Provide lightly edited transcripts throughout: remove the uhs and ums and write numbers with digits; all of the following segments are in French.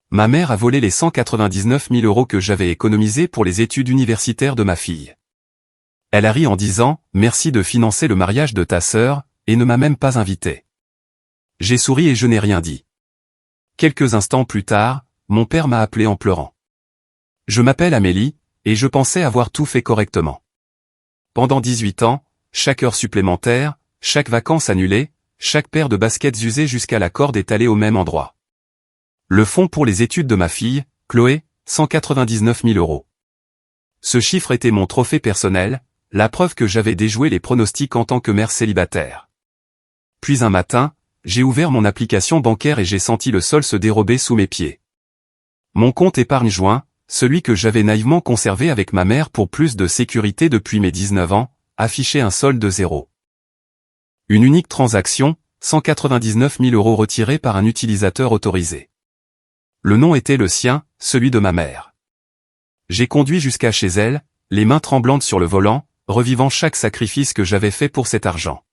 Ma mère a volé les 199 000 € que j'avais économisés pour les études universitaires de ma fille. Elle a ri en disant « Merci de financer le mariage de ta sœur » et ne m'a même pas invité. J'ai souri et je n'ai rien dit. Quelques instants plus tard, mon père m'a appelé en pleurant. Je m'appelle Amélie, et je pensais avoir tout fait correctement. Pendant 18 ans, chaque heure supplémentaire, chaque vacances annulée, chaque paire de baskets usées jusqu'à la corde est allée au même endroit. Le fonds pour les études de ma fille, Chloé, 199 000 €. Ce chiffre était mon trophée personnel, la preuve que j'avais déjoué les pronostics en tant que mère célibataire. Puis un matin, j'ai ouvert mon application bancaire et j'ai senti le sol se dérober sous mes pieds. Mon compte épargne joint, celui que j'avais naïvement conservé avec ma mère pour plus de sécurité depuis mes 19 ans, affichait un solde de 0. Une unique transaction, 199 000 € retirés par un utilisateur autorisé. Le nom était le sien, celui de ma mère. J'ai conduit jusqu'à chez elle, les mains tremblantes sur le volant, revivant chaque sacrifice que j'avais fait pour cet argent.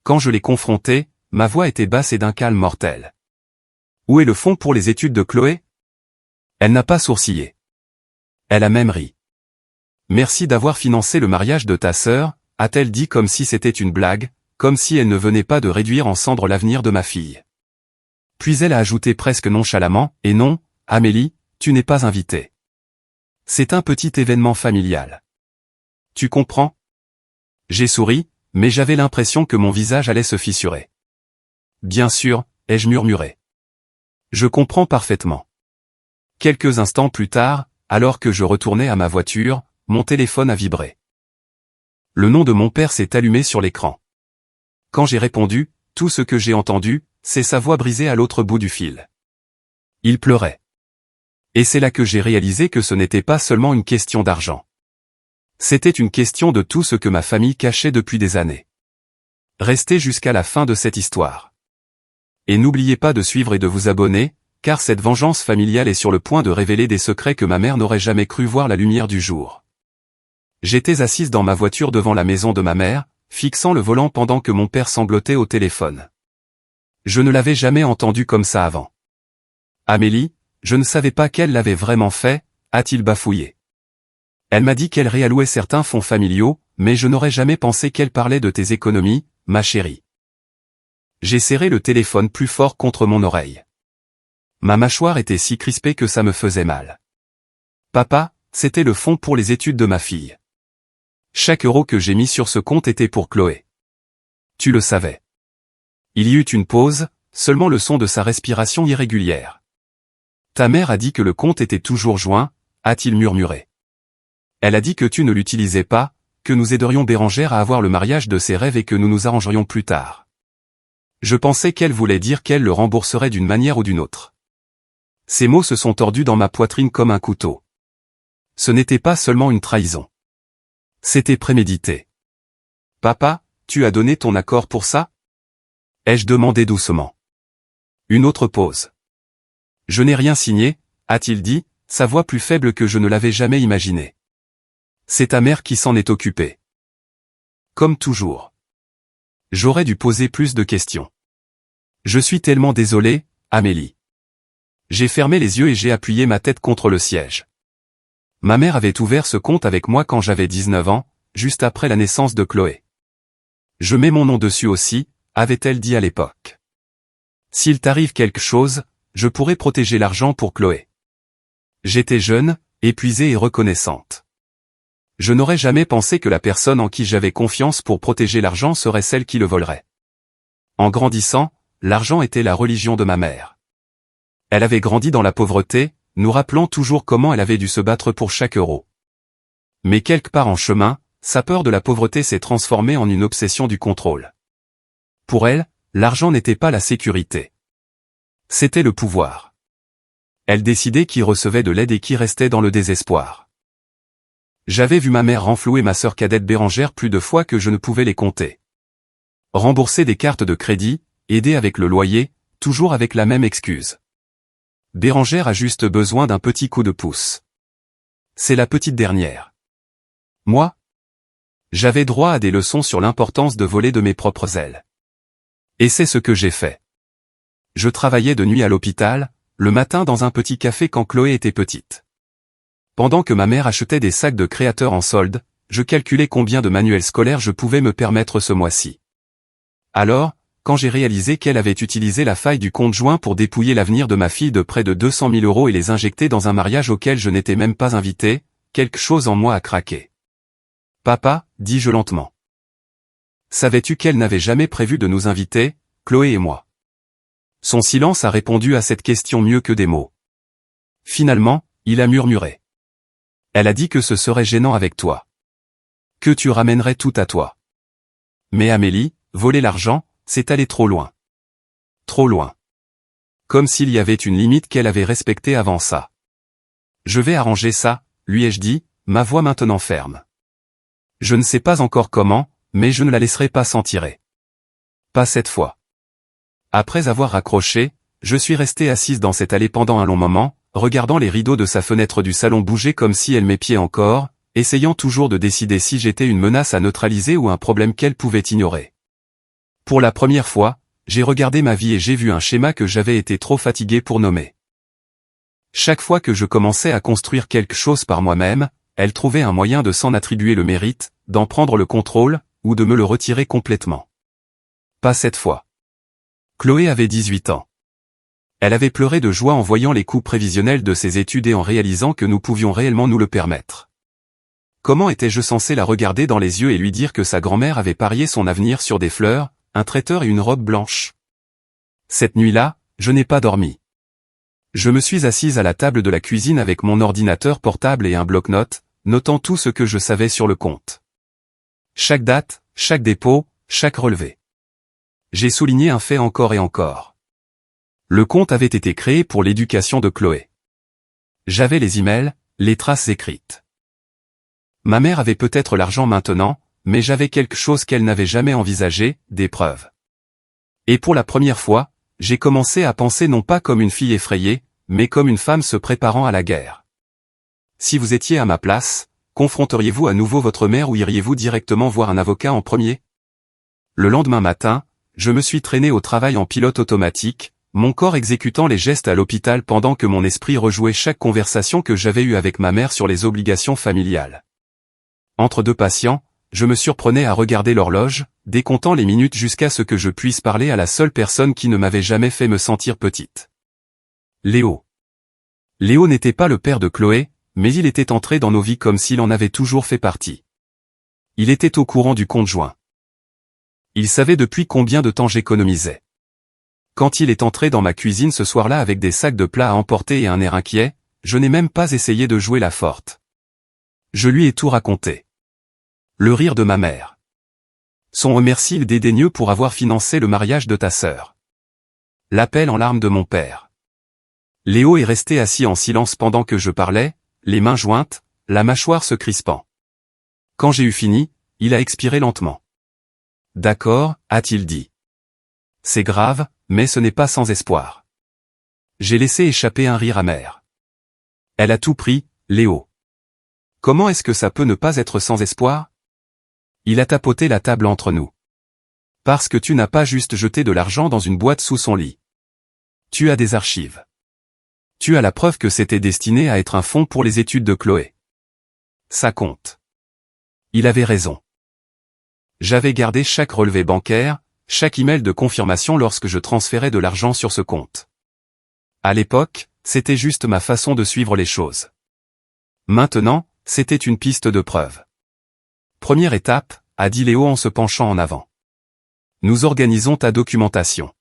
Quand je l'ai confrontée, ma voix était basse et d'un calme mortel. « Où est le fonds pour les études de Chloé ?» Elle n'a pas sourcillé. Elle a même ri. « Merci d'avoir financé le mariage de ta sœur », a-t-elle dit comme si c'était une blague, comme si elle ne venait pas de réduire en cendres l'avenir de ma fille. Puis elle a ajouté presque nonchalamment, « Et non, Amélie, tu n'es pas invitée. C'est un petit événement familial. Tu comprends ?» J'ai souri, mais j'avais l'impression que mon visage allait se fissurer. « Bien sûr », ai-je murmuré. « Je comprends parfaitement. » Quelques instants plus tard, alors que je retournais à ma voiture, mon téléphone a vibré. Le nom de mon père s'est allumé sur l'écran. Quand j'ai répondu, tout ce que j'ai entendu, c'est sa voix brisée à l'autre bout du fil. Il pleurait. Et c'est là que j'ai réalisé que ce n'était pas seulement une question d'argent. C'était une question de tout ce que ma famille cachait depuis des années. Restez jusqu'à la fin de cette histoire. Et n'oubliez pas de suivre et de vous abonner, car cette vengeance familiale est sur le point de révéler des secrets que ma mère n'aurait jamais cru voir la lumière du jour. J'étais assise dans ma voiture devant la maison de ma mère, fixant le volant pendant que mon père sanglotait au téléphone. Je ne l'avais jamais entendu comme ça avant. « Amélie, je ne savais pas qu'elle l'avait vraiment fait », a-t-il bafouillé. Elle m'a dit qu'elle réallouait certains fonds familiaux, mais je n'aurais jamais pensé qu'elle parlait de tes économies, ma chérie. J'ai serré le téléphone plus fort contre mon oreille. Ma mâchoire était si crispée que ça me faisait mal. Papa, c'était le fonds pour les études de ma fille. Chaque euro que j'ai mis sur ce compte était pour Chloé. Tu le savais. Il y eut une pause, seulement le son de sa respiration irrégulière. Ta mère a dit que le compte était toujours joint, a-t-il murmuré. Elle a dit que tu ne l'utilisais pas, que nous aiderions Bérangère à avoir le mariage de ses rêves et que nous nous arrangerions plus tard. Je pensais qu'elle voulait dire qu'elle le rembourserait d'une manière ou d'une autre. Ces mots se sont tordus dans ma poitrine comme un couteau. Ce n'était pas seulement une trahison. C'était prémédité. Papa, tu as donné ton accord pour ça ? Ai-je demandé doucement. Une autre pause. Je n'ai rien signé, a-t-il dit, sa voix plus faible que je ne l'avais jamais imaginé. C'est ta mère qui s'en est occupée. Comme toujours. J'aurais dû poser plus de questions. Je suis tellement désolé, Amélie. J'ai fermé les yeux et j'ai appuyé ma tête contre le siège. Ma mère avait ouvert ce compte avec moi quand j'avais 19 ans, juste après la naissance de Chloé. Je mets mon nom dessus aussi, avait-elle dit à l'époque. S'il t'arrive quelque chose, je pourrai protéger l'argent pour Chloé. J'étais jeune, épuisée et reconnaissante. Je n'aurais jamais pensé que la personne en qui j'avais confiance pour protéger l'argent serait celle qui le volerait. En grandissant, l'argent était la religion de ma mère. Elle avait grandi dans la pauvreté, nous rappelant toujours comment elle avait dû se battre pour chaque euro. Mais quelque part en chemin, sa peur de la pauvreté s'est transformée en une obsession du contrôle. Pour elle, l'argent n'était pas la sécurité. C'était le pouvoir. Elle décidait qui recevait de l'aide et qui restait dans le désespoir. J'avais vu ma mère renflouer ma sœur cadette Bérangère plus de fois que je ne pouvais les compter. Rembourser des cartes de crédit, aider avec le loyer, toujours avec la même excuse. Bérangère a juste besoin d'un petit coup de pouce. C'est la petite dernière. Moi ? J'avais droit à des leçons sur l'importance de voler de mes propres ailes. Et c'est ce que j'ai fait. Je travaillais de nuit à l'hôpital, le matin dans un petit café quand Chloé était petite. Pendant que ma mère achetait des sacs de créateurs en solde, je calculais combien de manuels scolaires je pouvais me permettre ce mois-ci. Alors, quand j'ai réalisé qu'elle avait utilisé la faille du compte joint pour dépouiller l'avenir de ma fille de près de 200 000 € et les injecter dans un mariage auquel je n'étais même pas invité, quelque chose en moi a craqué. « Papa, dis-je lentement. Savais-tu qu'elle n'avait jamais prévu de nous inviter, Chloé et moi ?» Son silence a répondu à cette question mieux que des mots. Finalement, il a murmuré. Elle a dit que ce serait gênant avec toi. Que tu ramènerais tout à toi. Mais Amélie, voler l'argent, c'est aller trop loin. Trop loin. Comme s'il y avait une limite qu'elle avait respectée avant ça. Je vais arranger ça, lui ai-je dit, ma voix maintenant ferme. Je ne sais pas encore comment, mais je ne la laisserai pas s'en tirer. Pas cette fois. Après avoir raccroché, je suis restée assise dans cette allée pendant un long moment, regardant les rideaux de sa fenêtre du salon bouger comme si elle m'épiait encore, essayant toujours de décider si j'étais une menace à neutraliser ou un problème qu'elle pouvait ignorer. Pour la première fois, j'ai regardé ma vie et j'ai vu un schéma que j'avais été trop fatigué pour nommer. Chaque fois que je commençais à construire quelque chose par moi-même, elle trouvait un moyen de s'en attribuer le mérite, d'en prendre le contrôle, ou de me le retirer complètement. Pas cette fois. Chloé avait 18 ans. Elle avait pleuré de joie en voyant les coûts prévisionnels de ses études et en réalisant que nous pouvions réellement nous le permettre. Comment étais-je censé la regarder dans les yeux et lui dire que sa grand-mère avait parié son avenir sur des fleurs, un traiteur et une robe blanche? Cette nuit-là, je n'ai pas dormi. Je me suis assise à la table de la cuisine avec mon ordinateur portable et un bloc-notes, notant tout ce que je savais sur le compte. Chaque date, chaque dépôt, chaque relevé. J'ai souligné un fait encore et encore. Le compte avait été créé pour l'éducation de Chloé. J'avais les emails, les traces écrites. Ma mère avait peut-être l'argent maintenant, mais j'avais quelque chose qu'elle n'avait jamais envisagé, des preuves. Et pour la première fois, j'ai commencé à penser non pas comme une fille effrayée, mais comme une femme se préparant à la guerre. Si vous étiez à ma place, confronteriez-vous à nouveau votre mère ou iriez-vous directement voir un avocat en premier? Le lendemain matin, je me suis traîné au travail en pilote automatique, mon corps exécutant les gestes à l'hôpital pendant que mon esprit rejouait chaque conversation que j'avais eue avec ma mère sur les obligations familiales. Entre deux patients, je me surprenais à regarder l'horloge, décomptant les minutes jusqu'à ce que je puisse parler à la seule personne qui ne m'avait jamais fait me sentir petite. Léo. Léo n'était pas le père de Chloé, mais il était entré dans nos vies comme s'il en avait toujours fait partie. Il était au courant du compte joint. Il savait depuis combien de temps j'économisais. Quand il est entré dans ma cuisine ce soir-là avec des sacs de plats à emporter et un air inquiet, je n'ai même pas essayé de jouer la forte. Je lui ai tout raconté. Le rire de ma mère. Son remerciement dédaigneux pour avoir financé le mariage de ta sœur. L'appel en larmes de mon père. Léo est resté assis en silence pendant que je parlais, les mains jointes, la mâchoire se crispant. Quand j'ai eu fini, il a expiré lentement. D'accord, a-t-il dit. C'est grave, mais ce n'est pas sans espoir. J'ai laissé échapper un rire amer. Elle a tout pris, Léo. Comment est-ce que ça peut ne pas être sans espoir? Il a tapoté la table entre nous. Parce que tu n'as pas juste jeté de l'argent dans une boîte sous son lit. Tu as des archives. Tu as la preuve que c'était destiné à être un fonds pour les études de Chloé. Ça compte. Il avait raison. J'avais gardé chaque relevé bancaire, chaque email de confirmation lorsque je transférais de l'argent sur ce compte. À l'époque, c'était juste ma façon de suivre les choses. Maintenant, c'était une piste de preuve. Première étape, a dit Léo en se penchant en avant. Nous organisons ta documentation.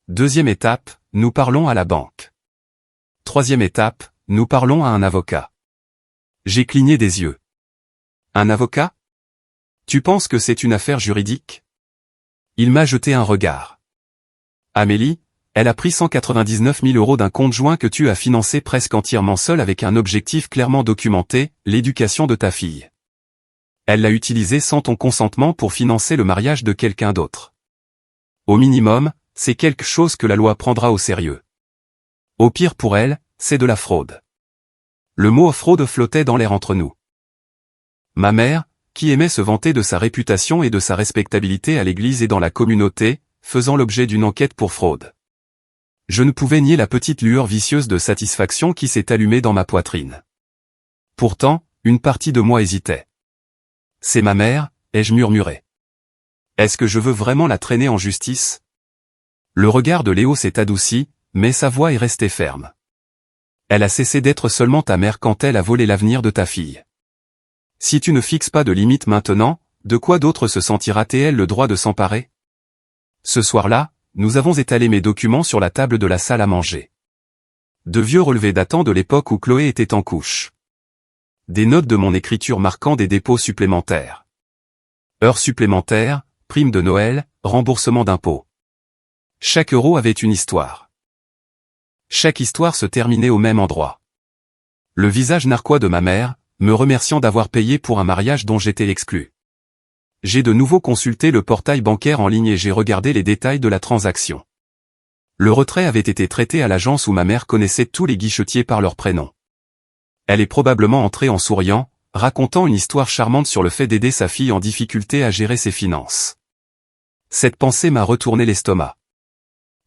Deuxième étape, nous parlons à la banque. Troisième étape, nous parlons à un avocat. J'ai cligné des yeux. Un avocat? Tu penses que c'est une affaire juridique? Il m'a jeté un regard. Amélie, elle a pris 199 000 € d'un compte joint que tu as financé presque entièrement seul avec un objectif clairement documenté, l'éducation de ta fille. Elle l'a utilisé sans ton consentement pour financer le mariage de quelqu'un d'autre. Au minimum, c'est quelque chose que la loi prendra au sérieux. Au pire pour elle, c'est de la fraude. Le mot fraude flottait dans l'air entre nous. Ma mère, qui aimait se vanter de sa réputation et de sa respectabilité à l'église et dans la communauté, faisant l'objet d'une enquête pour fraude. Je ne pouvais nier la petite lueur vicieuse de satisfaction qui s'est allumée dans ma poitrine. Pourtant, une partie de moi hésitait. C'est ma mère, ai-je murmuré. Est-ce que je veux vraiment la traîner en justice? Le regard de Léo s'est adouci, mais sa voix est restée ferme. Elle a cessé d'être seulement ta mère quand elle a volé l'avenir de ta fille. Si tu ne fixes pas de limite maintenant, de quoi d'autre se sentira-t-elle le droit de s'emparer? Ce soir-là, nous avons étalé mes documents sur la table de la salle à manger. De vieux relevés datant de l'époque où Chloé était en couche. Des notes de mon écriture marquant des dépôts supplémentaires. Heures supplémentaires, primes de Noël, remboursement d'impôts. Chaque euro avait une histoire. Chaque histoire se terminait au même endroit. Le visage narquois de ma mère, me remerciant d'avoir payé pour un mariage dont j'étais exclu. J'ai de nouveau consulté le portail bancaire en ligne et j'ai regardé les détails de la transaction. Le retrait avait été traité à l'agence où ma mère connaissait tous les guichetiers par leur prénom. Elle est probablement entrée en souriant, racontant une histoire charmante sur le fait d'aider sa fille en difficulté à gérer ses finances. Cette pensée m'a retourné l'estomac.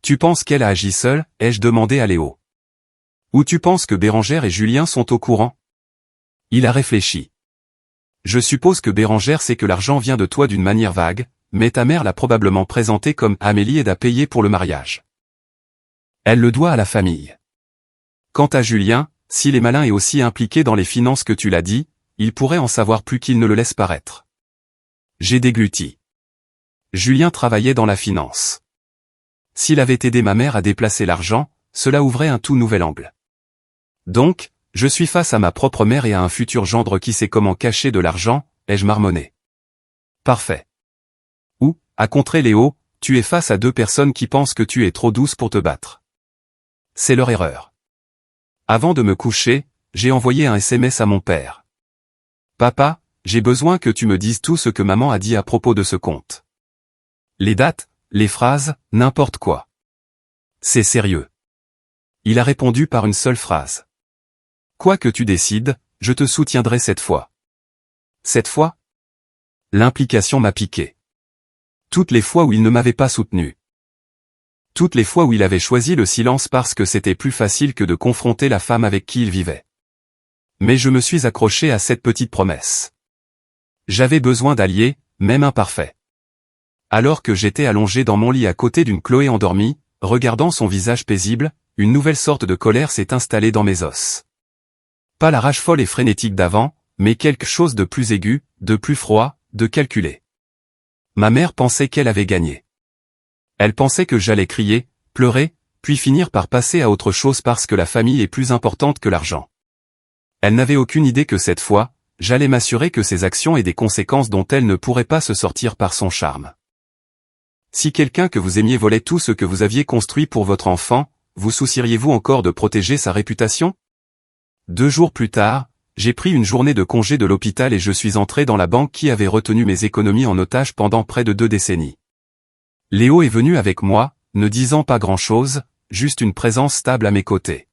Tu penses qu'elle a agi seule, ai-je demandé à Léo. Ou tu penses que Bérangère et Julien sont au courant? Il a réfléchi. Je suppose que Bérangère sait que l'argent vient de toi d'une manière vague, mais ta mère l'a probablement présenté comme Amélie aide à payer pour le mariage. Elle le doit à la famille. Quant à Julien, s'il est malin et aussi impliqué dans les finances que tu l'as dit, il pourrait en savoir plus qu'il ne le laisse paraître. J'ai dégluti. Julien travaillait dans la finance. S'il avait aidé ma mère à déplacer l'argent, cela ouvrait un tout nouvel angle. Donc, je suis face à ma propre mère et à un futur gendre qui sait comment cacher de l'argent, ai-je marmonné. Parfait. Ou, à contrer Léo, tu es face à deux personnes qui pensent que tu es trop douce pour te battre. C'est leur erreur. Avant de me coucher, j'ai envoyé un SMS à mon père. Papa, j'ai besoin que tu me dises tout ce que maman a dit à propos de ce compte. Les dates, les phrases, n'importe quoi. C'est sérieux. Il a répondu par une seule phrase. Quoi que tu décides, je te soutiendrai cette fois. Cette fois? L'implication m'a piqué. Toutes les fois où il ne m'avait pas soutenu. Toutes les fois où il avait choisi le silence parce que c'était plus facile que de confronter la femme avec qui il vivait. Mais je me suis accroché à cette petite promesse. J'avais besoin d'alliés, même imparfaits. Alors que j'étais allongé dans mon lit à côté d'une Chloé endormie, regardant son visage paisible, une nouvelle sorte de colère s'est installée dans mes os. Pas la rage folle et frénétique d'avant, mais quelque chose de plus aigu, de plus froid, de calculé. Ma mère pensait qu'elle avait gagné. Elle pensait que j'allais crier, pleurer, puis finir par passer à autre chose parce que la famille est plus importante que l'argent. Elle n'avait aucune idée que cette fois, j'allais m'assurer que ses actions aient des conséquences dont elle ne pourrait pas se sortir par son charme. Si quelqu'un que vous aimiez volait tout ce que vous aviez construit pour votre enfant, vous soucieriez-vous encore de protéger sa réputation? 2 jours plus tard, j'ai pris une journée de congé de l'hôpital et je suis entré dans la banque qui avait retenu mes économies en otage pendant près de 2 décennies. Léo est venu avec moi, ne disant pas grand-chose, juste une présence stable à mes côtés.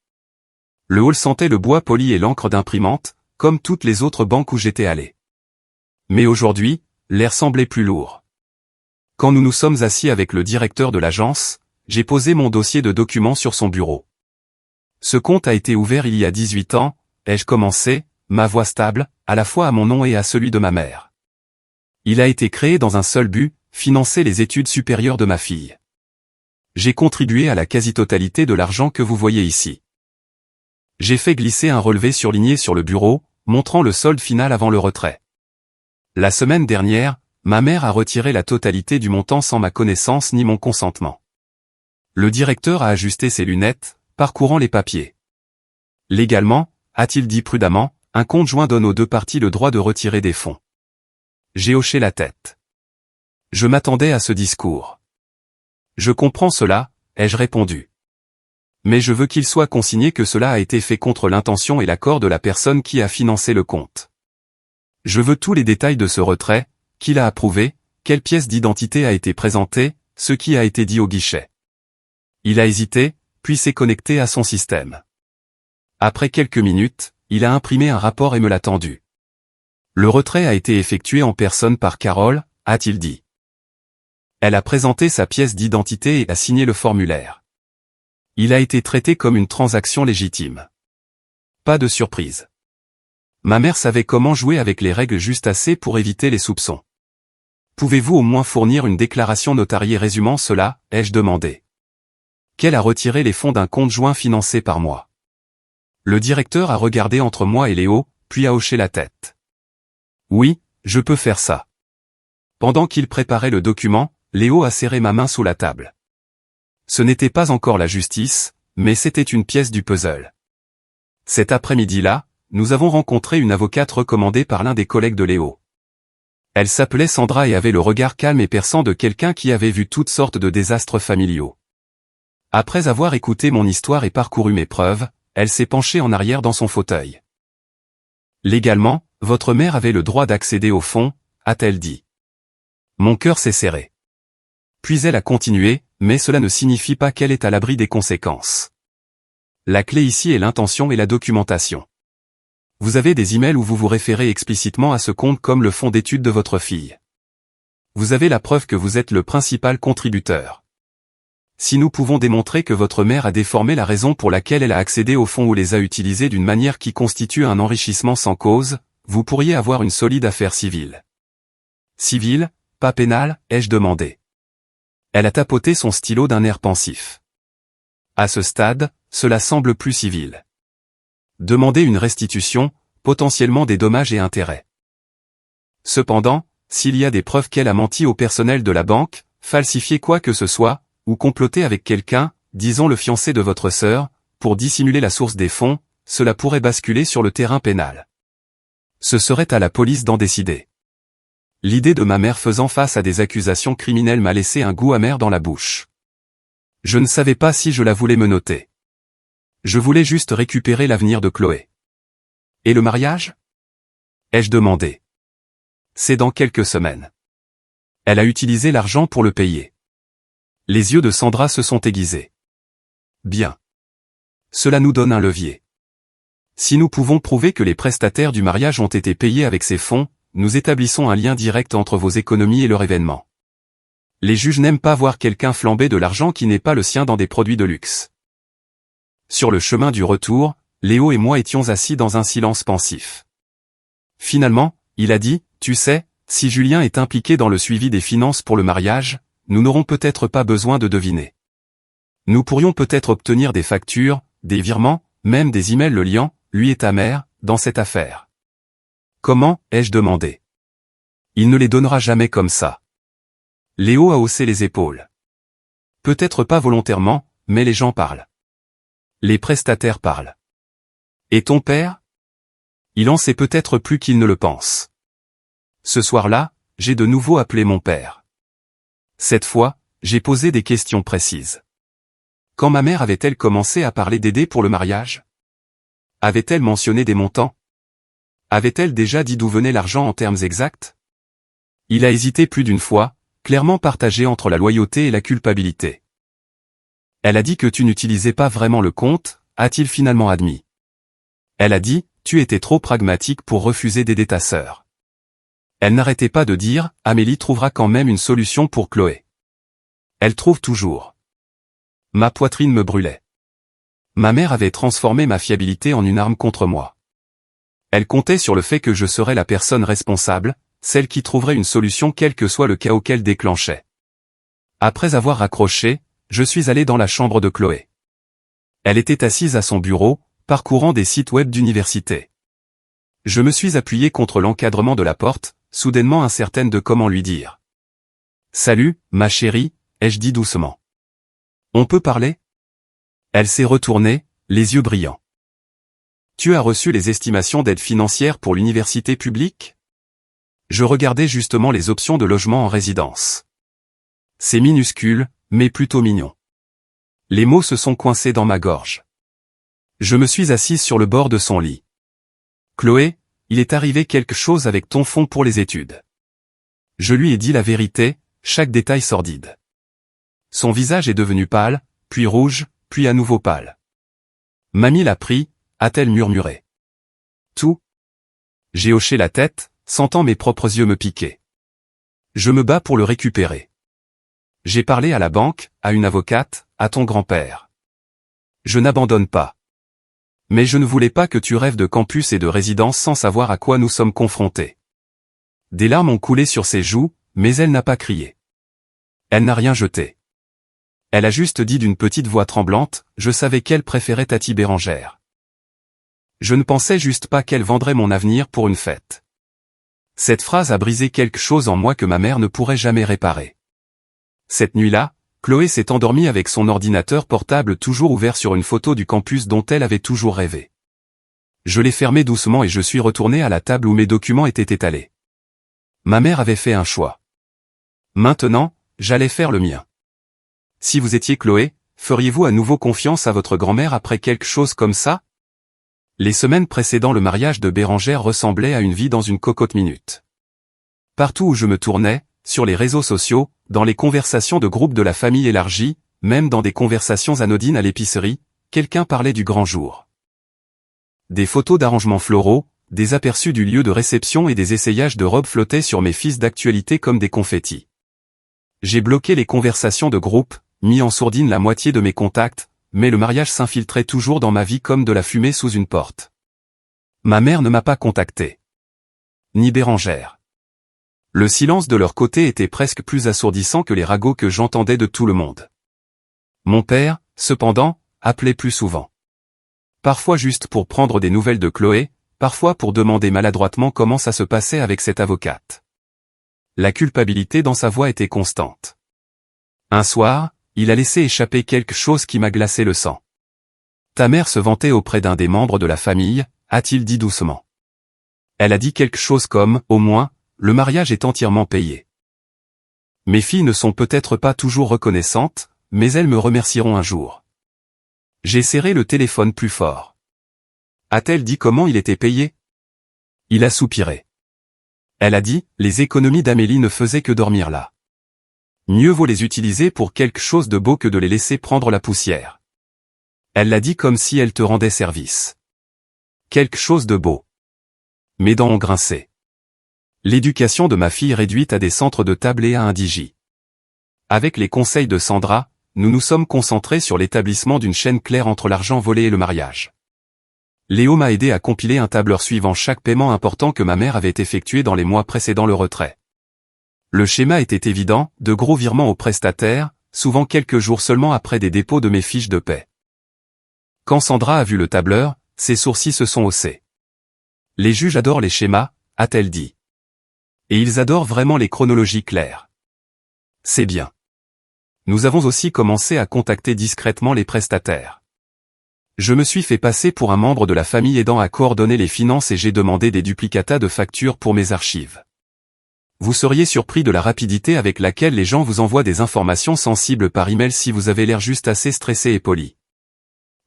Le hall sentait le bois poli et l'encre d'imprimante, comme toutes les autres banques où j'étais allé. Mais aujourd'hui, l'air semblait plus lourd. Quand nous nous sommes assis avec le directeur de l'agence, j'ai posé mon dossier de documents sur son bureau. Ce compte a été ouvert il y a 18 ans, ai-je commencé, ma voix stable, à la fois à mon nom et à celui de ma mère. Il a été créé dans un seul but, financer les études supérieures de ma fille. J'ai contribué à la quasi-totalité de l'argent que vous voyez ici. J'ai fait glisser un relevé surligné sur le bureau, montrant le solde final avant le retrait. La semaine dernière, ma mère a retiré la totalité du montant sans ma connaissance ni mon consentement. Le directeur a ajusté ses lunettes, parcourant les papiers. Légalement, a-t-il dit prudemment, un compte joint donne aux deux parties le droit de retirer des fonds. J'ai hoché la tête. Je m'attendais à ce discours. Je comprends cela, ai-je répondu. Mais je veux qu'il soit consigné que cela a été fait contre l'intention et l'accord de la personne qui a financé le compte. Je veux tous les détails de ce retrait, qui l'a approuvé, quelle pièce d'identité a été présentée, ce qui a été dit au guichet. Il a hésité, puis s'est connecté à son système. Après quelques minutes, il a imprimé un rapport et me l'a tendu. Le retrait a été effectué en personne par Carole, a-t-il dit. Elle a présenté sa pièce d'identité et a signé le formulaire. Il a été traité comme une transaction légitime. Pas de surprise. Ma mère savait comment jouer avec les règles juste assez pour éviter les soupçons. Pouvez-vous au moins fournir une déclaration notariée résumant cela, ai-je demandé. Qu'elle a retiré les fonds d'un compte joint financé par moi. Le directeur a regardé entre moi et Léo, puis a hoché la tête. Oui, je peux faire ça. Pendant qu'il préparait le document, Léo a serré ma main sous la table. Ce n'était pas encore la justice, mais c'était une pièce du puzzle. Cet après-midi-là, nous avons rencontré une avocate recommandée par l'un des collègues de Léo. Elle s'appelait Sandra et avait le regard calme et perçant de quelqu'un qui avait vu toutes sortes de désastres familiaux. Après avoir écouté mon histoire et parcouru mes preuves, elle s'est penchée en arrière dans son fauteuil. Légalement, votre mère avait le droit d'accéder au fonds, a-t-elle dit. Mon cœur s'est serré. Puis elle a continué, mais cela ne signifie pas qu'elle est à l'abri des conséquences. La clé ici est l'intention et la documentation. Vous avez des emails où vous vous référez explicitement à ce compte comme le fonds d'études de votre fille. Vous avez la preuve que vous êtes le principal contributeur. Si nous pouvons démontrer que votre mère a déformé la raison pour laquelle elle a accédé aux fonds ou les a utilisés d'une manière qui constitue un enrichissement sans cause, vous pourriez avoir une solide affaire civile. Civile, pas pénale, ai-je demandé. Elle a tapoté son stylo d'un air pensif. À ce stade, cela semble plus civil. Demander une restitution, potentiellement des dommages et intérêts. Cependant, s'il y a des preuves qu'elle a menti au personnel de la banque, falsifié quoi que ce soit, ou comploté avec quelqu'un, disons le fiancé de votre sœur, pour dissimuler la source des fonds, cela pourrait basculer sur le terrain pénal. Ce serait à la police d'en décider. L'idée de ma mère faisant face à des accusations criminelles m'a laissé un goût amer dans la bouche. Je ne savais pas si je la voulais me noter. Je voulais juste récupérer l'avenir de Chloé. Et le mariage ? Ai-je demandé. C'est dans quelques semaines. Elle a utilisé l'argent pour le payer. Les yeux de Sandra se sont aiguisés. Bien. Cela nous donne un levier. Si nous pouvons prouver que les prestataires du mariage ont été payés avec ces fonds, nous établissons un lien direct entre vos économies et leur événement. Les juges n'aiment pas voir quelqu'un flamber de l'argent qui n'est pas le sien dans des produits de luxe. Sur le chemin du retour, Léo et moi étions assis dans un silence pensif. Finalement, il a dit, tu sais, si Julien est impliqué dans le suivi des finances pour le mariage, nous n'aurons peut-être pas besoin de deviner. Nous pourrions peut-être obtenir des factures, des virements, même des emails le liant, lui et ta mère, dans cette affaire. Comment, ai-je demandé. Il ne les donnera jamais comme ça. Léo a haussé les épaules. Peut-être pas volontairement, mais les gens parlent. Les prestataires parlent. Et ton père ? Il en sait peut-être plus qu'il ne le pense. Ce soir-là, j'ai de nouveau appelé mon père. Cette fois, j'ai posé des questions précises. Quand ma mère avait-elle commencé à parler d'aider pour le mariage ? Avait-elle mentionné des montants ? Avait-elle déjà dit d'où venait l'argent en termes exacts ? Il a hésité plus d'une fois, clairement partagé entre la loyauté et la culpabilité. Elle a dit que tu n'utilisais pas vraiment le compte, a-t-il finalement admis. Elle a dit, tu étais trop pragmatique pour refuser d'aider ta sœur. Elle n'arrêtait pas de dire, Amélie trouvera quand même une solution pour Chloé. Elle trouve toujours. Ma poitrine me brûlait. Ma mère avait transformé ma fiabilité en une arme contre moi. Elle comptait sur le fait que je serais la personne responsable, celle qui trouverait une solution quel que soit le chaos qu'elle déclenchait. Après avoir raccroché, je suis allé dans la chambre de Chloé. Elle était assise à son bureau, parcourant des sites web d'université. Je me suis appuyé contre l'encadrement de la porte, soudainement incertaine de comment lui dire. « Salut, ma chérie », ai-je dit doucement. « On peut parler ?» Elle s'est retournée, les yeux brillants. « Tu as reçu les estimations d'aide financière pour l'université publique ? » Je regardais justement les options de logement en résidence. C'est minuscule, mais plutôt mignon. Les mots se sont coincés dans ma gorge. Je me suis assise sur le bord de son lit. Chloé, il est arrivé quelque chose avec ton fonds pour les études. Je lui ai dit la vérité, chaque détail sordide. Son visage est devenu pâle, puis rouge, puis à nouveau pâle. Mamie l'a pris, a-t-elle murmuré. Tout ? J'ai hoché la tête, sentant mes propres yeux me piquer. Je me bats pour le récupérer. J'ai parlé à la banque, à une avocate, à ton grand-père. Je n'abandonne pas. Mais je ne voulais pas que tu rêves de campus et de résidence sans savoir à quoi nous sommes confrontés. Des larmes ont coulé sur ses joues, mais elle n'a pas crié. Elle n'a rien jeté. Elle a juste dit d'une petite voix tremblante, je savais qu'elle préférait Tati Bérangère. Je ne pensais juste pas qu'elle vendrait mon avenir pour une fête. Cette phrase a brisé quelque chose en moi que ma mère ne pourrait jamais réparer. Cette nuit-là, Chloé s'est endormie avec son ordinateur portable toujours ouvert sur une photo du campus dont elle avait toujours rêvé. Je l'ai fermé doucement et je suis retourné à la table où mes documents étaient étalés. Ma mère avait fait un choix. Maintenant, j'allais faire le mien. Si vous étiez Chloé, feriez-vous à nouveau confiance à votre grand-mère après quelque chose comme ça? Les semaines précédant le mariage de Bérangère ressemblaient à une vie dans une cocotte minute. Partout où je me tournais, sur les réseaux sociaux, dans les conversations de groupe de la famille élargie, même dans des conversations anodines à l'épicerie, quelqu'un parlait du grand jour. Des photos d'arrangements floraux, des aperçus du lieu de réception et des essayages de robes flottaient sur mes fils d'actualité comme des confettis. J'ai bloqué les conversations de groupe, mis en sourdine la moitié de mes contacts, mais le mariage s'infiltrait toujours dans ma vie comme de la fumée sous une porte. Ma mère ne m'a pas contacté. Ni Bérangère. Le silence de leur côté était presque plus assourdissant que les ragots que j'entendais de tout le monde. Mon père, cependant, appelait plus souvent. Parfois juste pour prendre des nouvelles de Chloé, parfois pour demander maladroitement comment ça se passait avec cette avocate. La culpabilité dans sa voix était constante. Un soir, il a laissé échapper quelque chose qui m'a glacé le sang. Ta mère se vantait auprès d'un des membres de la famille, a-t-il dit doucement. Elle a dit quelque chose comme, au moins, le mariage est entièrement payé. Mes filles ne sont peut-être pas toujours reconnaissantes, mais elles me remercieront un jour. J'ai serré le téléphone plus fort. A-t-elle dit comment il était payé? Il a soupiré. Elle a dit, les économies d'Amélie ne faisaient que dormir là. Mieux vaut les utiliser pour quelque chose de beau que de les laisser prendre la poussière. Elle l'a dit comme si elle te rendait service. Quelque chose de beau. Mes dents ont grincé. L'éducation de ma fille réduite à des centres de table et à un digi. Avec les conseils de Sandra, nous nous sommes concentrés sur l'établissement d'une chaîne claire entre l'argent volé et le mariage. Léo m'a aidé à compiler un tableur suivant chaque paiement important que ma mère avait effectué dans les mois précédant le retrait. Le schéma était évident, de gros virements aux prestataires, souvent quelques jours seulement après des dépôts de mes fiches de paie. Quand Sandra a vu le tableur, ses sourcils se sont haussés. Les juges adorent les schémas, a-t-elle dit. Et ils adorent vraiment les chronologies claires. C'est bien. Nous avons aussi commencé à contacter discrètement les prestataires. Je me suis fait passer pour un membre de la famille aidant à coordonner les finances et j'ai demandé des duplicata de factures pour mes archives. Vous seriez surpris de la rapidité avec laquelle les gens vous envoient des informations sensibles par email si vous avez l'air juste assez stressé et poli.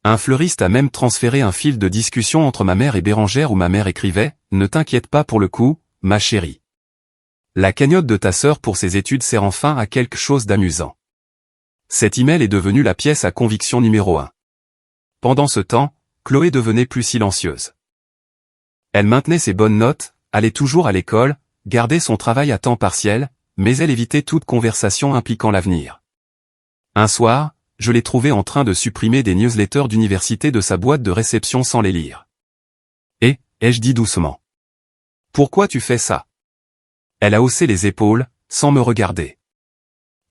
Un fleuriste a même transféré un fil de discussion entre ma mère et Bérangère où ma mère écrivait « Ne t'inquiète pas pour le coup, ma chérie. La cagnotte de ta sœur pour ses études sert enfin à quelque chose d'amusant. » Cet email est devenu la pièce à conviction numéro 1. Pendant ce temps, Chloé devenait plus silencieuse. Elle maintenait ses bonnes notes, allait toujours à l'école, gardait son travail à temps partiel, mais elle évitait toute conversation impliquant l'avenir. Un soir, je l'ai trouvée en train de supprimer des newsletters d'université de sa boîte de réception sans les lire. Et, ai-je dit doucement. Pourquoi tu fais ça? Elle a haussé les épaules, sans me regarder.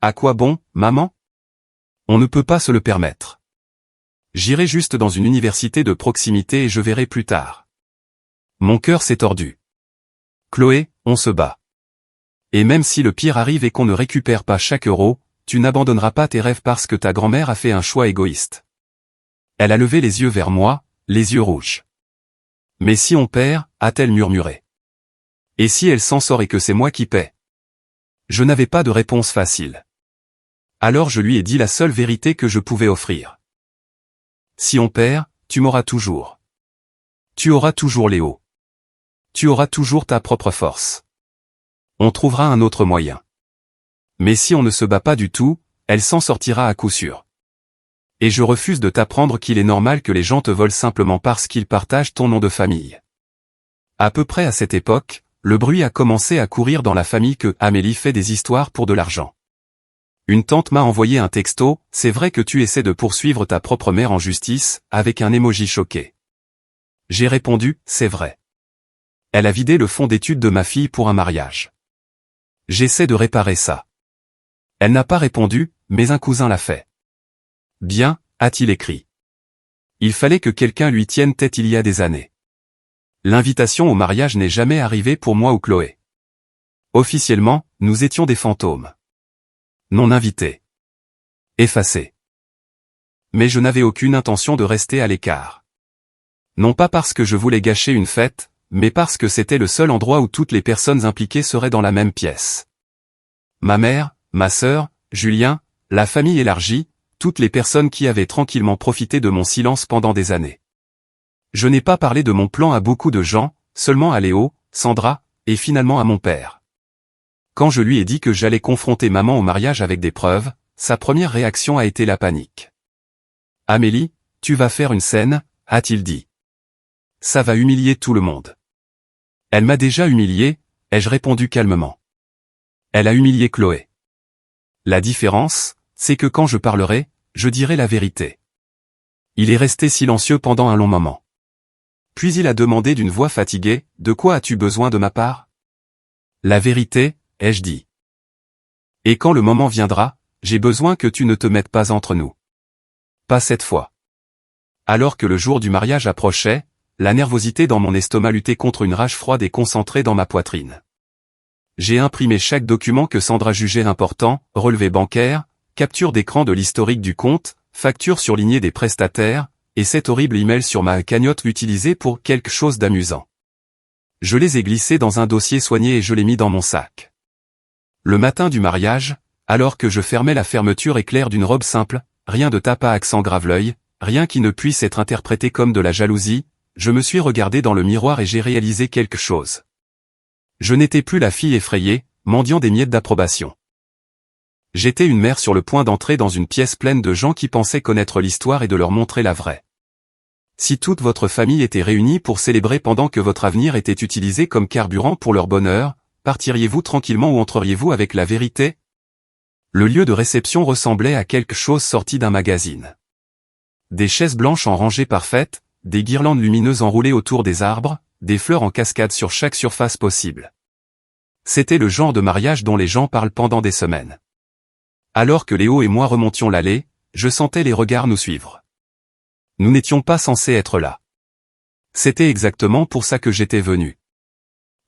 À quoi bon, maman? On ne peut pas se le permettre. J'irai juste dans une université de proximité et je verrai plus tard. Mon cœur s'est tordu. Chloé, on se bat. Et même si le pire arrive et qu'on ne récupère pas chaque euro, tu n'abandonneras pas tes rêves parce que ta grand-mère a fait un choix égoïste. Elle a levé les yeux vers moi, les yeux rouges. Mais si on perd, a-t-elle murmuré. Et si elle s'en sort et que c'est moi qui paie? Je n'avais pas de réponse facile. Alors je lui ai dit la seule vérité que je pouvais offrir. Si on perd, tu m'auras toujours. Tu auras toujours Léo. Tu auras toujours ta propre force. On trouvera un autre moyen. Mais si on ne se bat pas du tout, elle s'en sortira à coup sûr. Et je refuse de t'apprendre qu'il est normal que les gens te volent simplement parce qu'ils partagent ton nom de famille. À peu près à cette époque, le bruit a commencé à courir dans la famille que Amélie fait des histoires pour de l'argent. Une tante m'a envoyé un texto, c'est vrai que tu essaies de poursuivre ta propre mère en justice, avec un emoji choqué. J'ai répondu, c'est vrai. Elle a vidé le fonds d'études de ma fille pour un mariage. J'essaie de réparer ça. Elle n'a pas répondu, mais un cousin l'a fait. Bien, a-t-il écrit. Il fallait que quelqu'un lui tienne tête il y a des années. L'invitation au mariage n'est jamais arrivée pour moi ou Chloé. Officiellement, nous étions des fantômes. Non invités. Effacés. Mais je n'avais aucune intention de rester à l'écart. Non pas parce que je voulais gâcher une fête, mais parce que c'était le seul endroit où toutes les personnes impliquées seraient dans la même pièce. Ma mère, ma sœur, Julien, la famille élargie, toutes les personnes qui avaient tranquillement profité de mon silence pendant des années. Je n'ai pas parlé de mon plan à beaucoup de gens, seulement à Léo, Sandra, et finalement à mon père. Quand je lui ai dit que j'allais confronter maman au mariage avec des preuves, sa première réaction a été la panique. « Amélie, tu vas faire une scène », a-t-il dit. « Ça va humilier tout le monde. » Elle m'a déjà humilié, ai-je répondu calmement. Elle a humilié Chloé. La différence, c'est que quand je parlerai, je dirai la vérité. Il est resté silencieux pendant un long moment. Puis il a demandé d'une voix fatiguée, « De quoi as-tu besoin de ma part ?»« La vérité, ai-je dit. Et quand le moment viendra, j'ai besoin que tu ne te mettes pas entre nous. Pas cette fois. » Alors que le jour du mariage approchait, la nervosité dans mon estomac luttait contre une rage froide et concentrée dans ma poitrine. J'ai imprimé chaque document que Sandra jugeait important, relevé bancaire, capture d'écran de l'historique du compte, facture surlignée des prestataires, et cet horrible email sur ma cagnotte utilisée pour quelque chose d'amusant. Je les ai glissés dans un dossier soigné et je les mis dans mon sac. Le matin du mariage, alors que je fermais la fermeture éclair d'une robe simple, rien de tape à accent grave-l'œil, rien qui ne puisse être interprété comme de la jalousie, je me suis regardé dans le miroir et j'ai réalisé quelque chose. Je n'étais plus la fille effrayée, mendiant des miettes d'approbation. J'étais une mère sur le point d'entrer dans une pièce pleine de gens qui pensaient connaître l'histoire et de leur montrer la vraie. Si toute votre famille était réunie pour célébrer pendant que votre avenir était utilisé comme carburant pour leur bonheur, partiriez-vous tranquillement ou entreriez-vous avec la vérité? Le lieu de réception ressemblait à quelque chose sorti d'un magazine. Des chaises blanches en rangée parfaite, des guirlandes lumineuses enroulées autour des arbres, des fleurs en cascade sur chaque surface possible. C'était le genre de mariage dont les gens parlent pendant des semaines. Alors que Léo et moi remontions l'allée, je sentais les regards nous suivre. Nous n'étions pas censés être là. C'était exactement pour ça que j'étais venu.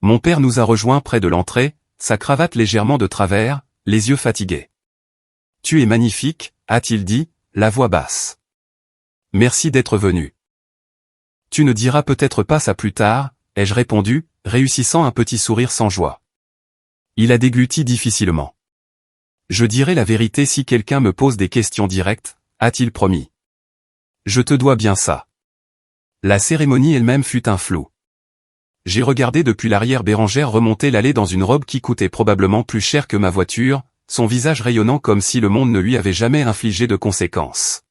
Mon père nous a rejoints près de l'entrée, sa cravate légèrement de travers, les yeux fatigués. « Tu es magnifique », a-t-il dit, la voix basse. « Merci d'être venu. »« Tu ne diras peut-être pas ça plus tard », ai-je répondu, réussissant un petit sourire sans joie. Il a dégluti difficilement. « Je dirai la vérité si quelqu'un me pose des questions directes », a-t-il promis. « Je te dois bien ça. » La cérémonie elle-même fut un flou. J'ai regardé depuis l'arrière Bérengère remonter l'allée dans une robe qui coûtait probablement plus cher que ma voiture, son visage rayonnant comme si le monde ne lui avait jamais infligé de conséquences.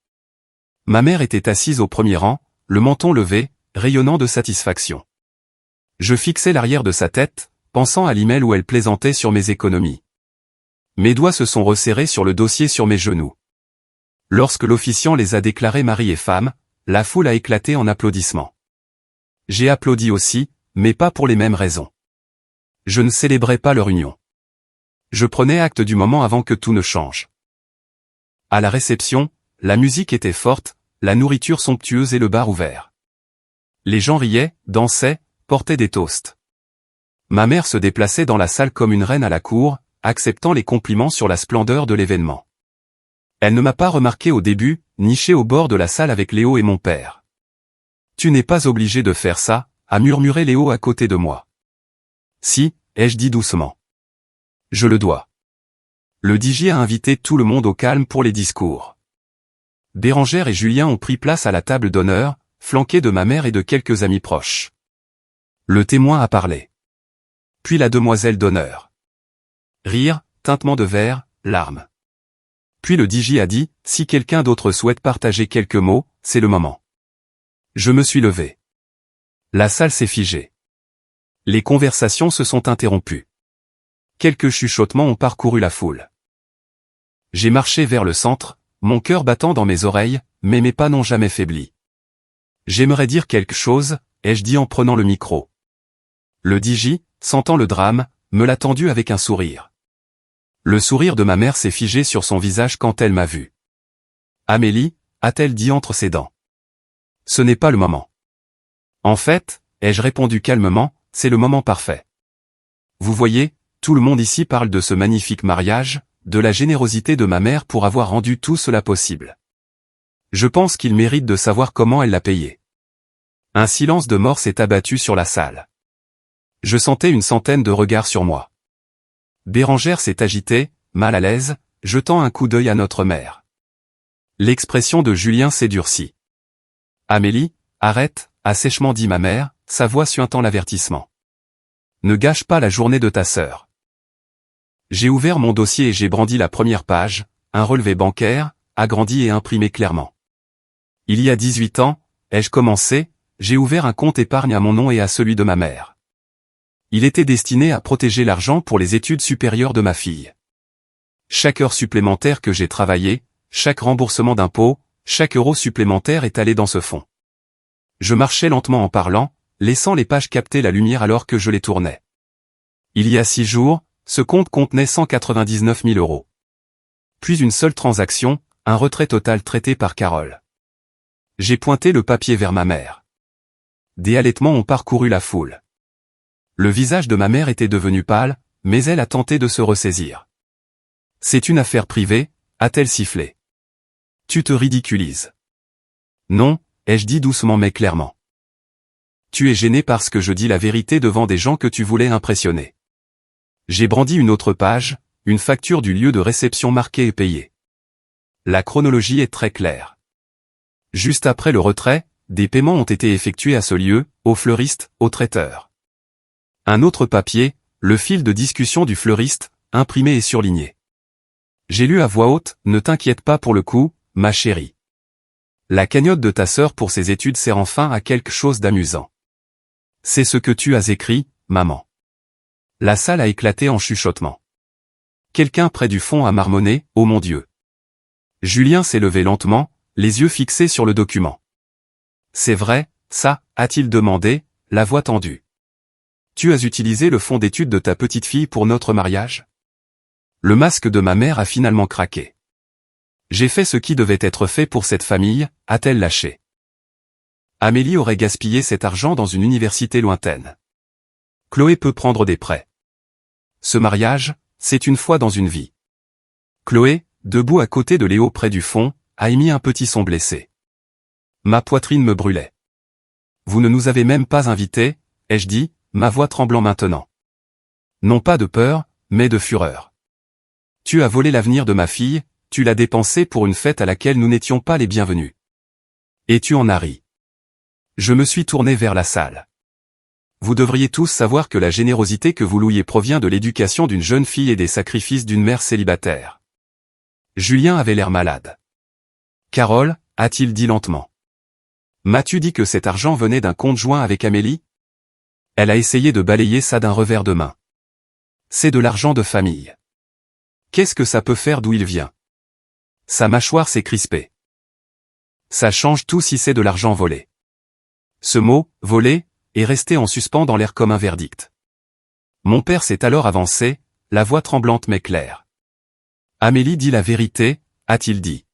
Ma mère était assise au premier rang, le menton levé, rayonnant de satisfaction. Je fixais l'arrière de sa tête, pensant à l'email où elle plaisantait sur mes économies. Mes doigts se sont resserrés sur le dossier sur mes genoux. Lorsque l'officiant les a déclarés mari et femme, la foule a éclaté en applaudissements. J'ai applaudi aussi, mais pas pour les mêmes raisons. Je ne célébrais pas leur union. Je prenais acte du moment avant que tout ne change. À la réception, la musique était forte, la nourriture somptueuse et le bar ouvert. Les gens riaient, dansaient, portaient des toasts. Ma mère se déplaçait dans la salle comme une reine à la cour, acceptant les compliments sur la splendeur de l'événement. Elle ne m'a pas remarqué au début, niché au bord de la salle avec Léo et mon père. « Tu n'es pas obligé de faire ça », a murmuré Léo à côté de moi. « Si », ai-je dit doucement. « Je le dois. » Le DJ a invité tout le monde au calme pour les discours. Bérengère et Julien ont pris place à la table d'honneur, flanqués de ma mère et de quelques amis proches. Le témoin a parlé. Puis la demoiselle d'honneur. Rire, tintement de verre, larmes. Puis le DJ a dit, si quelqu'un d'autre souhaite partager quelques mots, c'est le moment. Je me suis levé. La salle s'est figée. Les conversations se sont interrompues. Quelques chuchotements ont parcouru la foule. J'ai marché vers le centre, mon cœur battant dans mes oreilles, mais mes pas n'ont jamais faibli. J'aimerais dire quelque chose, ai-je dit en prenant le micro. Le DJ, sentant le drame, me l'a tendu avec un sourire. Le sourire de ma mère s'est figé sur son visage quand elle m'a vu. Amélie, a-t-elle dit entre ses dents. Ce n'est pas le moment. En fait, ai-je répondu calmement, c'est le moment parfait. Vous voyez, tout le monde ici parle de ce magnifique mariage, de la générosité de ma mère pour avoir rendu tout cela possible. Je pense qu'il mérite de savoir comment elle l'a payé. Un silence de mort s'est abattu sur la salle. Je sentais une centaine de regards sur moi. Bérengère s'est agitée, mal à l'aise, jetant un coup d'œil à notre mère. L'expression de Julien s'est durcie. Amélie, arrête, a sèchement dit ma mère, sa voix suintant l'avertissement. Ne gâche pas la journée de ta sœur. J'ai ouvert mon dossier et j'ai brandi la première page, un relevé bancaire, agrandi et imprimé clairement. Il y a 18 ans, ai-je commencé, j'ai ouvert un compte épargne à mon nom et à celui de ma mère. Il était destiné à protéger l'argent pour les études supérieures de ma fille. Chaque heure supplémentaire que j'ai travaillé, chaque remboursement d'impôts, chaque euro supplémentaire est allé dans ce fonds. Je marchais lentement en parlant, laissant les pages capter la lumière alors que je les tournais. Il y a 6 jours, ce compte contenait 199 000 euros. Puis une seule transaction, un retrait total traité par Carole. J'ai pointé le papier vers ma mère. Des halètements ont parcouru la foule. Le visage de ma mère était devenu pâle, mais elle a tenté de se ressaisir. C'est une affaire privée, a-t-elle sifflé. Tu te ridiculises. Non, ai-je dit doucement mais clairement. Tu es gêné parce que je dis la vérité devant des gens que tu voulais impressionner. J'ai brandi une autre page, une facture du lieu de réception marquée et payée. La chronologie est très claire. Juste après le retrait, des paiements ont été effectués à ce lieu, au fleuriste, au traiteur. Un autre papier, le fil de discussion du fleuriste, imprimé et surligné. J'ai lu à voix haute, ne t'inquiète pas pour le coup, ma chérie. La cagnotte de ta sœur pour ses études sert enfin à quelque chose d'amusant. C'est ce que tu as écrit, maman. La salle a éclaté en chuchotement. Quelqu'un près du fond a marmonné, oh mon Dieu. Julien s'est levé lentement, les yeux fixés sur le document. C'est vrai, ça, a-t-il demandé, la voix tendue. Tu as utilisé le fonds d'études de ta petite fille pour notre mariage? Le masque de ma mère a finalement craqué. J'ai fait ce qui devait être fait pour cette famille, a-t-elle lâché. Amélie aurait gaspillé cet argent dans une université lointaine. Chloé peut prendre des prêts. Ce mariage, c'est une fois dans une vie. Chloé, debout à côté de Léo près du fond, a émis un petit son blessé. Ma poitrine me brûlait. Vous ne nous avez même pas invités, ai-je dit, ma voix tremblant maintenant. Non pas de peur, mais de fureur. Tu as volé l'avenir de ma fille, tu l'as dépensé pour une fête à laquelle nous n'étions pas les bienvenus. Et tu en as ri. Je me suis tourné vers la salle. Vous devriez tous savoir que la générosité que vous louiez provient de l'éducation d'une jeune fille et des sacrifices d'une mère célibataire. Julien avait l'air malade. Carole, a-t-il dit lentement. M'as-tu dit que cet argent venait d'un compte joint avec Amélie? Elle a essayé de balayer ça d'un revers de main. C'est de l'argent de famille. Qu'est-ce que ça peut faire d'où il vient? Sa mâchoire s'est crispée. Ça change tout si c'est de l'argent volé. Ce mot, volé, est resté en suspens dans l'air comme un verdict. Mon père s'est alors avancé, la voix tremblante mais claire. Amélie dit la vérité, a-t-il dit.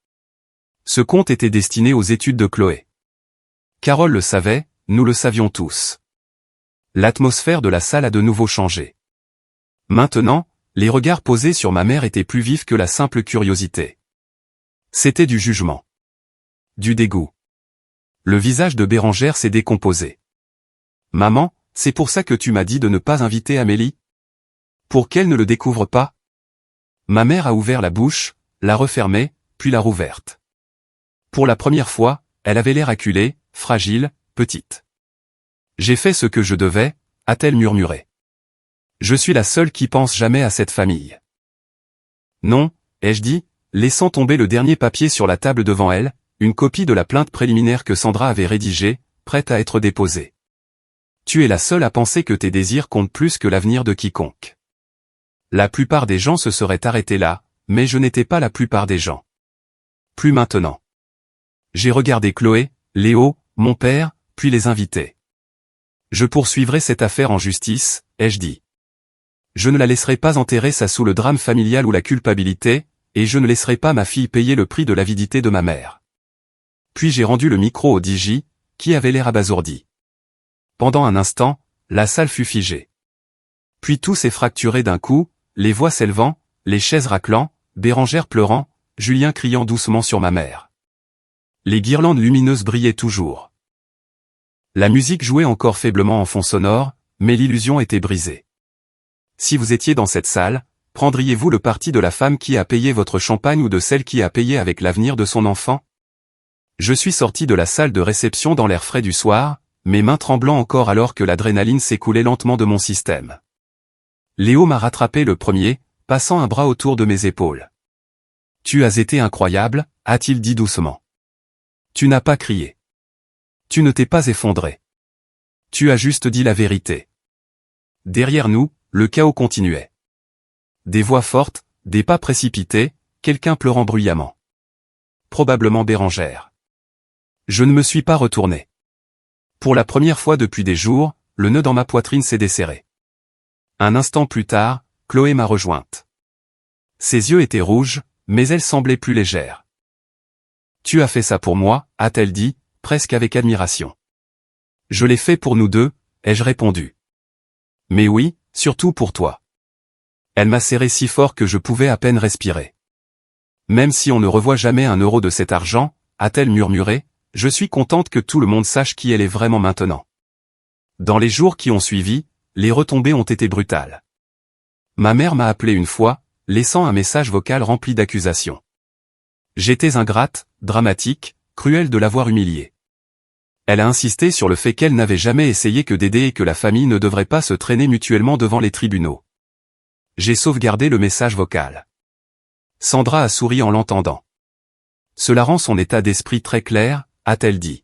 Ce compte était destiné aux études de Chloé. Carole le savait, nous le savions tous. L'atmosphère de la salle a de nouveau changé. Maintenant, les regards posés sur ma mère étaient plus vifs que la simple curiosité. C'était du jugement. Du dégoût. Le visage de Bérengère s'est décomposé. Maman, c'est pour ça que tu m'as dit de ne pas inviter Amélie? Pour qu'elle ne le découvre pas? Ma mère a ouvert la bouche, l'a refermée, puis l'a rouverte. Pour la première fois, elle avait l'air acculée, fragile, petite. J'ai fait ce que je devais, a-t-elle murmuré. Je suis la seule qui pense jamais à cette famille. Non, ai-je dit, laissant tomber le dernier papier sur la table devant elle, une copie de la plainte préliminaire que Sandra avait rédigée, prête à être déposée. Tu es la seule à penser que tes désirs comptent plus que l'avenir de quiconque. La plupart des gens se seraient arrêtés là, mais je n'étais pas la plupart des gens. Plus maintenant. J'ai regardé Chloé, Léo, mon père, puis les invités. Je poursuivrai cette affaire en justice, ai-je dit. Je ne la laisserai pas enterrer ça sous le drame familial ou la culpabilité, et je ne laisserai pas ma fille payer le prix de l'avidité de ma mère. Puis j'ai rendu le micro au DJ, qui avait l'air abasourdi. Pendant un instant, la salle fut figée. Puis tout s'est fracturé d'un coup, les voix s'élevant, les chaises raclant, Bérangère pleurant, Julien criant doucement sur ma mère. Les guirlandes lumineuses brillaient toujours. La musique jouait encore faiblement en fond sonore, mais l'illusion était brisée. Si vous étiez dans cette salle, prendriez-vous le parti de la femme qui a payé votre champagne ou de celle qui a payé avec l'avenir de son enfant? Je suis sorti de la salle de réception dans l'air frais du soir, mes mains tremblant encore alors que l'adrénaline s'écoulait lentement de mon système. Léo m'a rattrapé le premier, passant un bras autour de mes épaules. « Tu as été incroyable », a-t-il dit doucement. « Tu n'as pas crié. Tu ne t'es pas effondré. Tu as juste dit la vérité. » Derrière nous, le chaos continuait. Des voix fortes, des pas précipités, quelqu'un pleurant bruyamment. Probablement Bérangère. Je ne me suis pas retourné. Pour la première fois depuis des jours, le nœud dans ma poitrine s'est desserré. Un instant plus tard, Chloé m'a rejointe. Ses yeux étaient rouges, mais elle semblait plus légère. « Tu as fait ça pour moi », a-t-elle dit, presque avec admiration. « Je l'ai fait pour nous deux », ai-je répondu. « Mais oui, surtout pour toi. » Elle m'a serré si fort que je pouvais à peine respirer. « Même si on ne revoit jamais un euro de cet argent, a-t-elle murmuré, je suis contente que tout le monde sache qui elle est vraiment maintenant. » Dans les jours qui ont suivi, les retombées ont été brutales. Ma mère m'a appelé une fois, laissant un message vocal rempli d'accusations. J'étais ingrate, dramatique, cruelle de l'avoir humiliée. Elle a insisté sur le fait qu'elle n'avait jamais essayé que d'aider et que la famille ne devrait pas se traîner mutuellement devant les tribunaux. J'ai sauvegardé le message vocal. Sandra a souri en l'entendant. Cela rend son état d'esprit très clair, a-t-elle dit.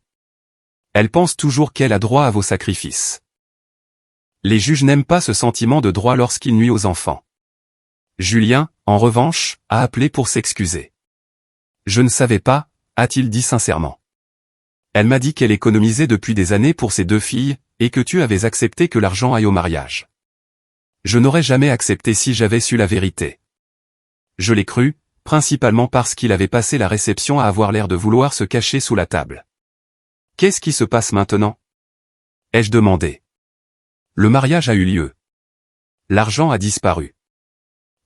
Elle pense toujours qu'elle a droit à vos sacrifices. Les juges n'aiment pas ce sentiment de droit lorsqu'il nuit aux enfants. Julien, en revanche, a appelé pour s'excuser. Je ne savais pas, a-t-il dit sincèrement. Elle m'a dit qu'elle économisait depuis des années pour ses deux filles, et que tu avais accepté que l'argent aille au mariage. Je n'aurais jamais accepté si j'avais su la vérité. Je l'ai cru, principalement parce qu'il avait passé la réception à avoir l'air de vouloir se cacher sous la table. Qu'est-ce qui se passe maintenant? Ai-je demandé. Le mariage a eu lieu. L'argent a disparu.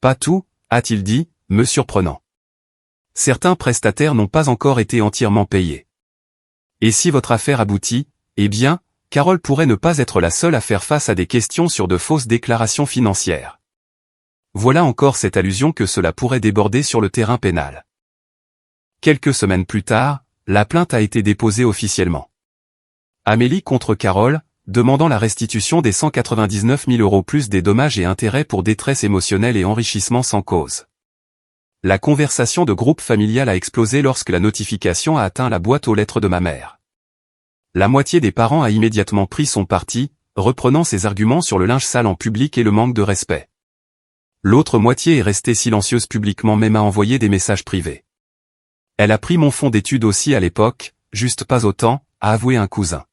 Pas tout, a-t-il dit, me surprenant. Certains prestataires n'ont pas encore été entièrement payés. Et si votre affaire aboutit, eh bien, Carole pourrait ne pas être la seule à faire face à des questions sur de fausses déclarations financières. Voilà encore cette allusion que cela pourrait déborder sur le terrain pénal. Quelques semaines plus tard, la plainte a été déposée officiellement. Amélie contre Carole, demandant la restitution des 199 000 € plus des dommages et intérêts pour détresse émotionnelle et enrichissement sans cause. La conversation de groupe familial a explosé lorsque la notification a atteint la boîte aux lettres de ma mère. La moitié des parents a immédiatement pris son parti, reprenant ses arguments sur le linge sale en public et le manque de respect. L'autre moitié est restée silencieuse publiquement, même a envoyé des messages privés. Elle a pris mon fonds d'études aussi à l'époque, juste pas autant, a avoué un cousin.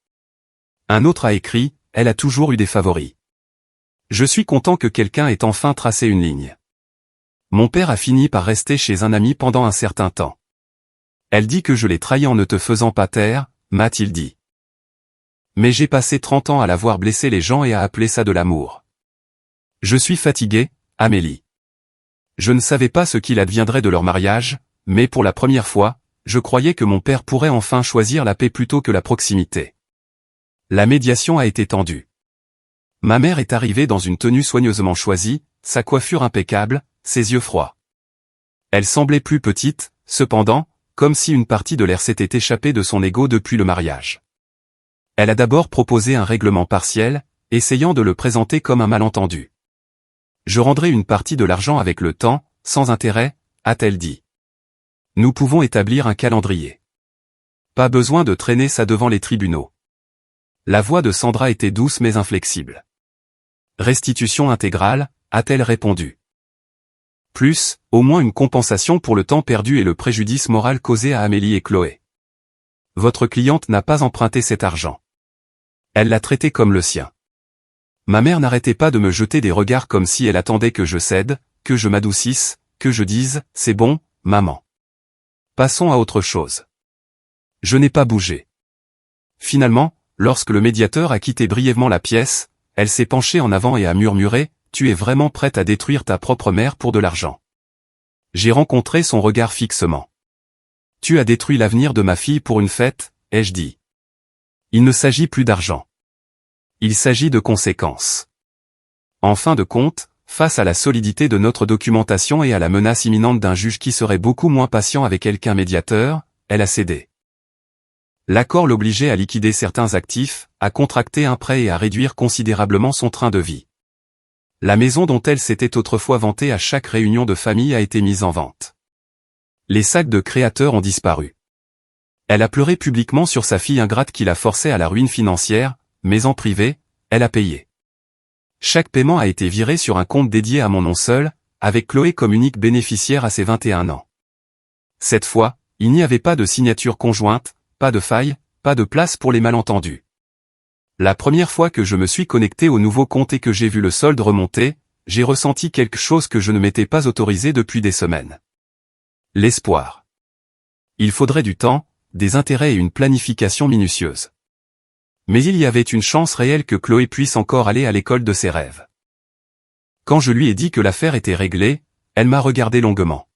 Un autre a écrit, elle a toujours eu des favoris. Je suis content que quelqu'un ait enfin tracé une ligne. Mon père a fini par rester chez un ami pendant un certain temps. Elle dit que je l'ai trahi en ne te faisant pas taire, m'a-t-il dit. Mais j'ai passé 30 ans à la voir blesser les gens et à appeler ça de l'amour. Je suis fatigué, Amélie. Je ne savais pas ce qu'il adviendrait de leur mariage, mais pour la première fois, je croyais que mon père pourrait enfin choisir la paix plutôt que la proximité. La médiation a été tendue. Ma mère est arrivée dans une tenue soigneusement choisie, sa coiffure impeccable, ses yeux froids. Elle semblait plus petite, cependant, comme si une partie de l'air s'était échappée de son ego depuis le mariage. Elle a d'abord proposé un règlement partiel, essayant de le présenter comme un malentendu. Je rendrai une partie de l'argent avec le temps, sans intérêt, a-t-elle dit. Nous pouvons établir un calendrier. Pas besoin de traîner ça devant les tribunaux. La voix de Sandra était douce mais inflexible. Restitution intégrale, a-t-elle répondu. Plus, au moins une compensation pour le temps perdu et le préjudice moral causé à Amélie et Chloé. Votre cliente n'a pas emprunté cet argent. Elle l'a traité comme le sien. Ma mère n'arrêtait pas de me jeter des regards comme si elle attendait que je cède, que je m'adoucisse, que je dise « c'est bon, maman. Passons à autre chose ». Je n'ai pas bougé. Finalement, lorsque le médiateur a quitté brièvement la pièce, elle s'est penchée en avant et a murmuré « Tu es vraiment prête à détruire ta propre mère pour de l'argent ». J'ai rencontré son regard fixement. « Tu as détruit l'avenir de ma fille pour une fête », ai-je dit. Il ne s'agit plus d'argent. Il s'agit de conséquences. En fin de compte, face à la solidité de notre documentation et à la menace imminente d'un juge qui serait beaucoup moins patient avec elle qu'un médiateur, elle a cédé. L'accord l'obligeait à liquider certains actifs, à contracter un prêt et à réduire considérablement son train de vie. La maison dont elle s'était autrefois vantée à chaque réunion de famille a été mise en vente. Les sacs de créateurs ont disparu. Elle a pleuré publiquement sur sa fille ingrate qui la forçait à la ruine financière, mais en privé, elle a payé. Chaque paiement a été viré sur un compte dédié à mon nom seul, avec Chloé comme unique bénéficiaire à ses 21 ans. Cette fois, il n'y avait pas de signature conjointe, pas de faille, pas de place pour les malentendus. La première fois que je me suis connecté au nouveau compte et que j'ai vu le solde remonter, j'ai ressenti quelque chose que je ne m'étais pas autorisé depuis des semaines. L'espoir. Il faudrait du temps, des intérêts et une planification minutieuse. Mais il y avait une chance réelle que Chloé puisse encore aller à l'école de ses rêves. Quand je lui ai dit que l'affaire était réglée, elle m'a regardé longuement.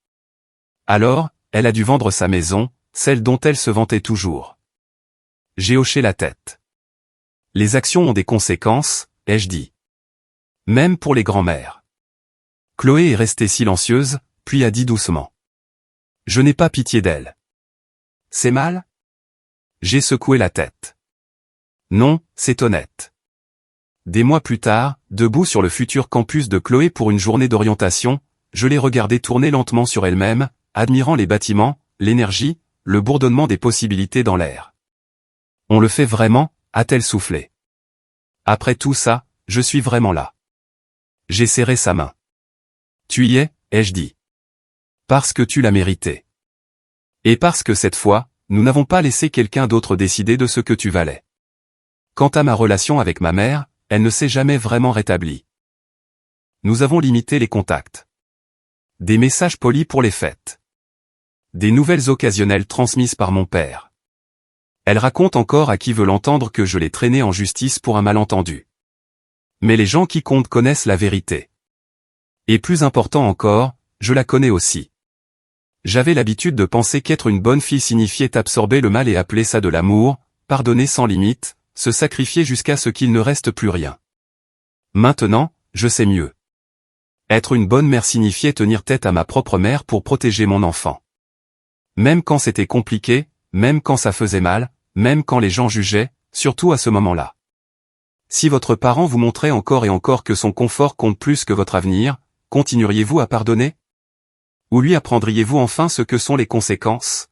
Alors, elle a dû vendre sa maison, celle dont elle se vantait toujours. J'ai hoché la tête. Les actions ont des conséquences, ai-je dit. Même pour les grands-mères. Chloé est restée silencieuse, puis a dit doucement. Je n'ai pas pitié d'elle. C'est mal? J'ai secoué la tête. Non, c'est honnête. Des mois plus tard, debout sur le futur campus de Chloé pour une journée d'orientation, je l'ai regardée tourner lentement sur elle-même, admirant les bâtiments, l'énergie, le bourdonnement des possibilités dans l'air. On le fait vraiment, a-t-elle soufflé. Après tout ça, je suis vraiment là. J'ai serré sa main. Tu y es, ai-je dit. Parce que tu l'as mérité. Et parce que cette fois, nous n'avons pas laissé quelqu'un d'autre décider de ce que tu valais. Quant à ma relation avec ma mère, elle ne s'est jamais vraiment rétablie. Nous avons limité les contacts. Des messages polis pour les fêtes. Des nouvelles occasionnelles transmises par mon père. Elle raconte encore à qui veut l'entendre que je l'ai traînée en justice pour un malentendu. Mais les gens qui comptent connaissent la vérité. Et plus important encore, je la connais aussi. J'avais l'habitude de penser qu'être une bonne fille signifiait absorber le mal et appeler ça de l'amour, pardonner sans limite, se sacrifier jusqu'à ce qu'il ne reste plus rien. Maintenant, je sais mieux. Être une bonne mère signifiait tenir tête à ma propre mère pour protéger mon enfant. Même quand c'était compliqué, même quand ça faisait mal, même quand les gens jugeaient, surtout à ce moment-là. Si votre parent vous montrait encore et encore que son confort compte plus que votre avenir, continueriez-vous à pardonner? Ou lui apprendriez-vous enfin ce que sont les conséquences?